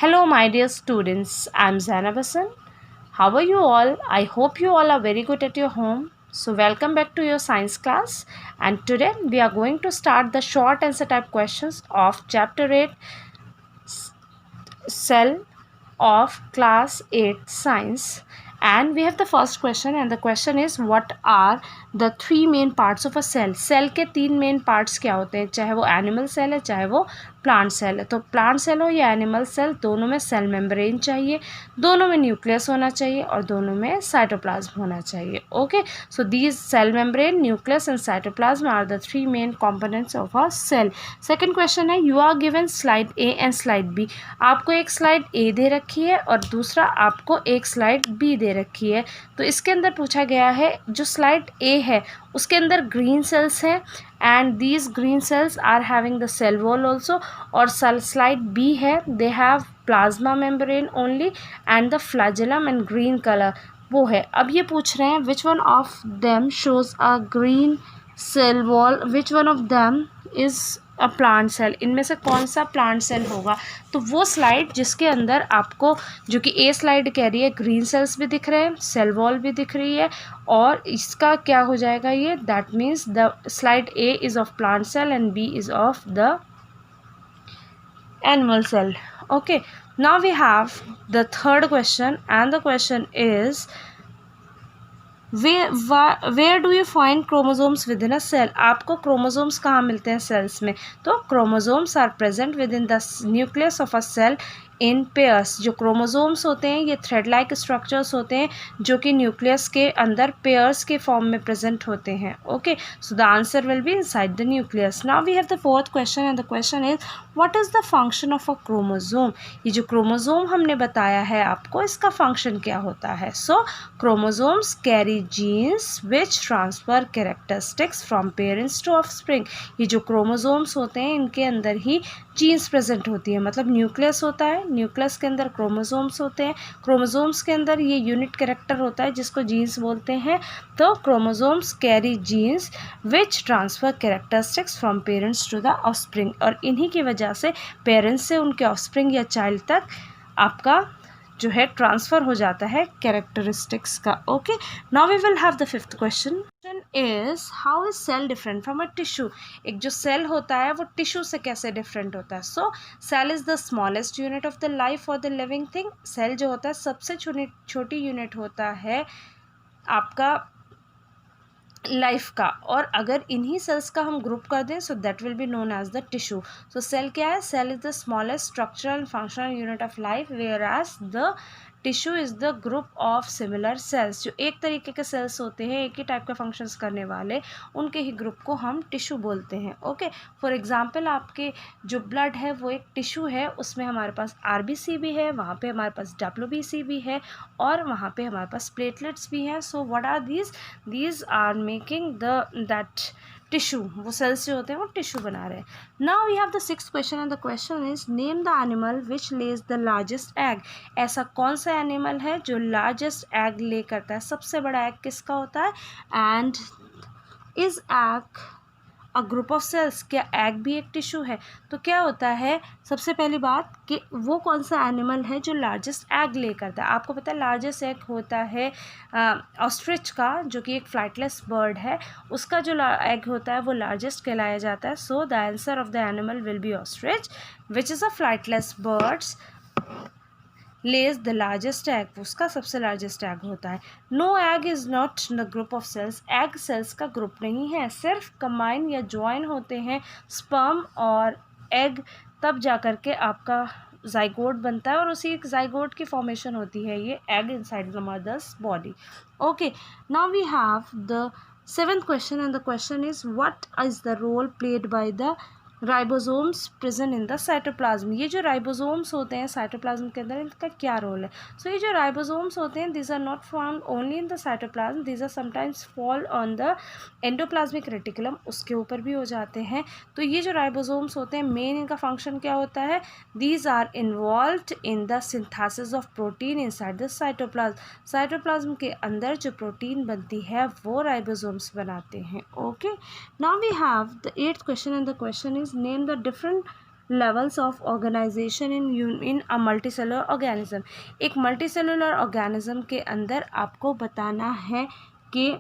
Hello, my dear students. I'm Zainab Hassan. How are you all? I hope you all are very good at your home. So, welcome back to your science class. And today we are going to start the short answer type questions of Chapter 8 Cell of Class 8 Science. And we have the first question, and the question is, what are the three main parts of a cell? Cell के तीन main parts क्या होते हैं, चाहे वो animal cell है चाहे वो प्लांट सेल है. तो प्लांट सेल हो या एनिमल सेल, दोनों में सेल मेम्ब्रेन चाहिए, दोनों में न्यूक्लियस होना चाहिए और दोनों में साइटोप्लाज्म होना चाहिए. Okay, so these cell membrane, nucleus and cytoplasm are the three main components of a cell. Second question है, you are given slide A and slide B. आपको एक स्लाइड ए दे रखी है और दूसरा आपको एक स्लाइड बी दे रखी है. तो इसके अंदर पूछा गया है, जो स्लाइड ए है उसके अंदर ग्रीन सेल्स हैं and these green cells are having the cell wall also. और स्लाइड बी है, they have plasma membrane only and the flagellum and green colour वो है. अब ये पूछ रहे हैं which one of them shows a green cell wall, which one of them is a plant cell. इनमें से कौन सा प्लांट सेल होगा? तो वो स्लाइड जिसके अंदर आपको, जो कि ए स्लाइड कह रही है, ग्रीन सेल्स भी दिख रहे हैं, सेल वॉल भी दिख रही है, और इसका क्या हो जाएगा ये, that means the slide A is of plant cell and B is of the animal cell. Okay, now we have the third question, and the question is, where do you find chromosomes within a cell? आपको chromosomes कहाँ मिलते हैं cells में? तो chromosomes are present within the nucleus of a cell in pairs. जो chromosomes होते हैं ये थ्रेड लाइक स्ट्रक्चर्स होते हैं जो कि न्यूक्लियस के अंदर पेयर्स के फॉर्म में प्रेजेंट होते हैं. Okay, so the answer will be inside the nucleus. Now we have the fourth question, and the question is, what is the function of a chromosome? ये जो क्रोमोसोम हमने बताया है आपको, इसका फंक्शन क्या होता है? So chromosomes carry genes which transfer characteristics from parents to offspring. ये जो क्रोमोसोम्स होते हैं इनके अंदर ही जीन्स प्रेजेंट होती है. मतलब न्यूक्लियस होता है, न्यूक्लियस के अंदर क्रोमोसोम्स होते हैं, क्रोमोसोम्स के अंदर ये यूनिट कैरेक्टर होता है जिसको जीन्स बोलते हैं. तो chromosomes carry genes which transfer characteristics from parents to the offspring. और इन्हीं की वजह से पेरेंट्स से उनके ऑफस्प्रिंग या चाइल्ड तक आपका जो है ट्रांसफ़र हो जाता है कैरेक्टरिस्टिक्स का. Okay, now we will have the fifth question is, how is cell different from a tissue? एक जो सेल होता है वो टिश्यू से कैसे डिफरेंट होता है? So cell is the smallest unit of the life और द लिविंग थिंग. सेल जो होता है सबसे छोटी यूनिट होता है आपका लाइफ का, और अगर इन्हीं सेल्स का हम ग्रुप कर दें so that will be known as the tissue. So cell क्या है? Cell is the smallest structural and functional unit of life, whereas the tissue is the group of similar cells. जो एक तरीके के sales होते हैं, एक ही type का फंक्शंस करने वाले, उनके ही ग्रुप को हम टिश्यू बोलते हैं. ओके, फॉर एग्जांपल आपके जो ब्लड है वो एक टिश्यू है, उसमें हमारे पास आरबीसी भी है, वहाँ पे हमारे पास डब्ल्यूबीसी भी है, और वहाँ पे हमारे पास प्लेटलेट्स भी हैं. So what are these are making that tissue. वो सेल्स जो होते हैं वो टिश्यू बना रहे हैं. Now we have the sixth question, and the question is, name the animal which lays the largest egg. ऐसा कौन सा एनिमल है जो लार्जेस्ट एग ले करता है? सबसे बड़ा एग किसका होता है? And is egg a group of cells. क्या एग भी एक टिश्यू है? तो क्या होता है, सबसे पहली बात कि वो कौन सा एनिमल है जो लार्जेस्ट एग ले करता है? आपको पता है लार्जेस्ट एग होता है ऑस्ट्रिच का, जो कि एक फ्लाइटलेस बर्ड है. उसका जो एग होता है वो लार्जेस्ट कहलाया जाता है. So the answer of the animal will be ostrich which is a flightless birds lays the largest egg. उसका सबसे लार्जेस्ट एग होता है. No egg is not the group of cells. Egg cells का ग्रुप नहीं है, सिर्फ कंबाइन या ज्वाइन होते हैं स्पर्म और एग, तब जा कर के आपका जाइगोट बनता है, और उसी जाइगोट की फॉर्मेशन होती है ये egg inside the mother's body. Okay, now we have the seventh question, and the question is, what is the role played by the ribosomes present in the cytoplasm. ये जो राइबोसोम्स होते हैं cytoplasm के अंदर, इनका क्या रोल है? सो ये जो राइबोसोम्स होते हैं, this are not found only in the cytoplasm, this are sometimes fall on the endoplasmic reticulum, उसके ऊपर भी हो जाते हैं. तो ये जो राइबोसोम्स होते हैं, मेन इनका फंक्शन क्या होता है? These are involved in the synthesis of protein inside the cytoplasm. Cytoplasm के अंदर जो प्रोटीन बनती है वो राइबोसोम्स बनाते हैं. Okay, now we have the eighth question, and the question is, name the different levels of organisation in a multicellular organism. एक multicellular organism के अंदर आपको बताना है कि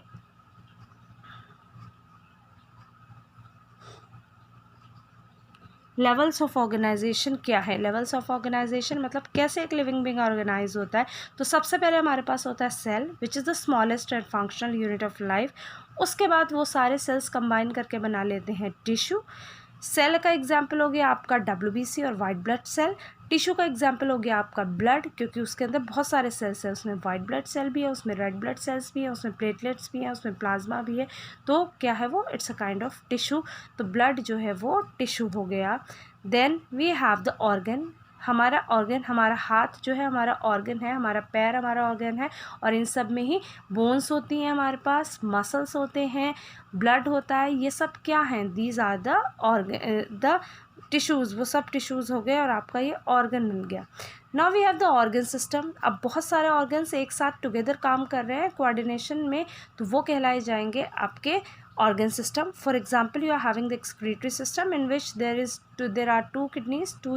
लेवल्स ऑफ ऑर्गेनाइजेशन क्या है। लेवल्स ऑफ ऑर्गेनाइजेशन मतलब कैसे एक लिविंग बीइंग ऑर्गेनाइज होता है। तो सबसे पहले हमारे पास होता है cell, which is the smallest and functional unit of life. उसके बाद वो सारे सेल्स कंबाइन करके बना लेते हैं टिश्यू। सेल का एग्जाम्पल हो गया आपका WBC और वाइट ब्लड सेल। टिश्यू का एग्जाम्पल हो गया आपका ब्लड, क्योंकि उसके अंदर बहुत सारे सेल्स हैं, उसमें वाइट ब्लड सेल भी है, उसमें रेड ब्लड सेल्स भी है, उसमें प्लेटलेट्स भी हैं, उसमें प्लाज्मा भी है। तो क्या है वो, it's a kind of tissue. तो ब्लड जो है वो टिश्यू हो गया। Then we have the organ. हमारा ऑर्गन, हमारा हाथ जो है हमारा ऑर्गन है, हमारा पैर हमारा ऑर्गन है, और इन सब में ही बोन्स होती हैं हमारे पास, मसल्स होते हैं, ब्लड होता है। ये सब क्या हैं, these are the organ, the tissues. वो सब टिश्यूज़ हो गए और आपका ये ऑर्गन मिल गया। Now we have the organ system. अब बहुत सारे ऑर्गन्स एक साथ टुगेदर काम कर रहे हैं कोऑर्डिनेशन में, तो वो कहलाए जाएंगे आपके organ system. For example, you are having the excretory system in which there are 2 kidneys, 2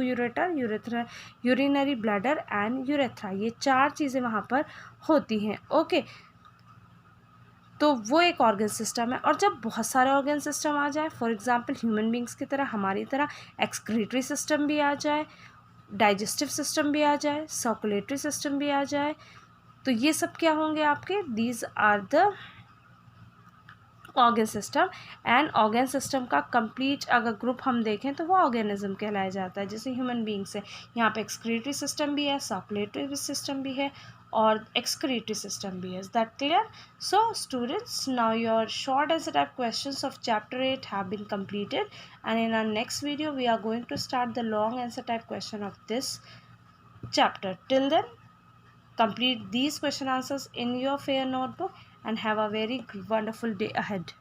urinary bladder and urethra. ये 4 चीज़ें वहाँ पर होती हैं। ओके, तो वो एक ऑर्गन सिस्टम है। और जब बहुत सारे ऑर्गन सिस्टम आ जाए, फॉर एग्जांपल ह्यूमन बींग्स की तरह, हमारी तरह एक्सक्रीटरी सिस्टम भी आ जाए, डाइजेस्टिव सिस्टम भी आ जाए, सर्कुलेटरी सिस्टम भी आ जाए, तो ये सब क्या होंगे आपके, these are the organ system. And organ system का कंप्लीट अगर ग्रुप हम देखें तो वो ऑर्गेनिज्म कहलाया जाता है। जैसे ह्यूमन बींग्स है, यहाँ पे एक्सक्रीटरी सिस्टम भी है, सर्कुलेटरी सिस्टम भी है, और एक्सक्रीटरी सिस्टम भी है। Is that clear? So students, now your short answer type questions of chapter 8 have been completed, and in our next video we are going to start the long answer type question of this chapter. Till then, complete these question answers in your fair notebook and have a very wonderful day ahead.